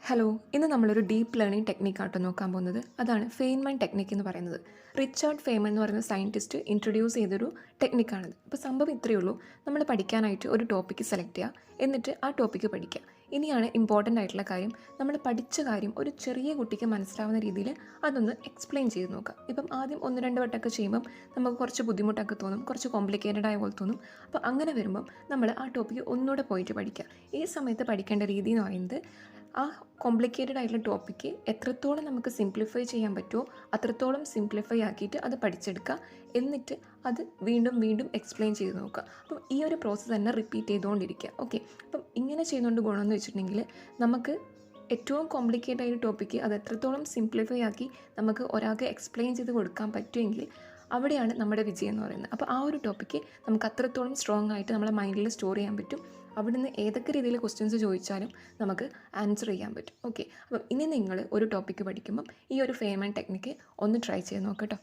Hello, ഇന്ന് നമ്മളൊരു deep learning ടെക്നിക്കാട്ടോ നോക്കാൻ പോകുന്നത്. അതാണ് ഫെയ്ൻമാൻ ടെക്നിക്ക് എന്ന് പറയുന്നത്. റിച്ചാർഡ് ഫെയ്ൻമാൻ എന്ന് പറയുന്ന സയൻറ്റിസ്റ്റ് ഇൻട്രൊഡ്യൂസ് ചെയ്തൊരു ടെക്നിക്കാണിത്. അപ്പോൾ സംഭവം ഇത്രയേ ഉള്ളൂ. നമ്മൾ പഠിക്കാനായിട്ട് ഒരു ടോപ്പിക്ക് സെലക്ട് ചെയ്യുക, എന്നിട്ട് ആ ടോപ്പിക്ക് പഠിക്കുക. ഇനിയാണ് ഇമ്പോർട്ടൻ്റ് ആയിട്ടുള്ള കാര്യം, നമ്മൾ പഠിച്ച കാര്യം ഒരു ചെറിയ കുട്ടിക്ക് മനസ്സിലാവുന്ന രീതിയിൽ അതൊന്ന് എക്സ്പ്ലെയിൻ ചെയ്ത് നോക്കുക. ഇപ്പം ആദ്യം 1-2 വട്ടമൊക്കെ ചെയ്യുമ്പം നമുക്ക് കുറച്ച് ബുദ്ധിമുട്ടൊക്കെ തോന്നും, കുറച്ച് കോംപ്ലിക്കേറ്റഡ് ആയ പോലെ തോന്നും. അപ്പോൾ അങ്ങനെ വരുമ്പം നമ്മൾ ആ ടോപ്പിക്ക് ഒന്നുകൂടെ പോയിട്ട് പഠിക്കുക. ഈ സമയത്ത് പഠിക്കേണ്ട രീതി എന്ന് പറയുന്നത്, ആ കോംപ്ലിക്കേറ്റഡ് ആയിട്ടുള്ള ടോപ്പിക്ക് എത്രത്തോളം നമുക്ക് സിംപ്ലിഫൈ ചെയ്യാൻ പറ്റുമോ അത്രത്തോളം സിംപ്ലിഫൈ ആക്കിയിട്ട് അത് പഠിച്ചെടുക്കുക. എന്നിട്ട് അത് വീണ്ടും വീണ്ടും എക്സ്പ്ലെയിൻ ചെയ്ത് നോക്കുക. അപ്പം ഈ ഒരു പ്രോസസ്സ് തന്നെ റിപ്പീറ്റ് ചെയ്തുകൊണ്ടിരിക്കുക. ഓക്കെ, അപ്പം ഇങ്ങനെ ചെയ്യുന്നതുകൊണ്ട് ഗുണമെന്ന് വെച്ചിട്ടുണ്ടെങ്കിൽ നമുക്ക് ഏറ്റവും കോംപ്ലിക്കേറ്റഡ് ആയ ടോപ്പിക്ക് അത് എത്രത്തോളം സിംപ്ലിഫൈ ആക്കി നമുക്ക് ഒരാൾക്ക് എക്സ്പ്ലെയിൻ ചെയ്ത് കൊടുക്കാൻ പറ്റുമെങ്കിൽ അവിടെയാണ് നമ്മുടെ വിജയം എന്ന് പറയുന്നത്. അപ്പോൾ ആ ഒരു ടോപ്പിക്ക് നമുക്ക് അത്രത്തോളം സ്ട്രോങ് ആയിട്ട് നമ്മുടെ മൈൻഡിൽ സ്റ്റോർ ചെയ്യാൻ പറ്റും. അവിടുന്ന് ഏതൊക്കെ രീതിയിൽ ക്വസ്റ്റ്യൻസ് ചോദിച്ചാലും നമുക്ക് ആൻസർ ചെയ്യാൻ പറ്റും. ഓക്കെ, അപ്പം ഇനി നിങ്ങൾ ഒരു ടോപ്പിക്ക് പഠിക്കുമ്പം ഈ ഒരു ഫെയ്ൻമാൻ ടെക്നിക്ക് ഒന്ന് ട്രൈ ചെയ്ത് നോക്കട്ടോ.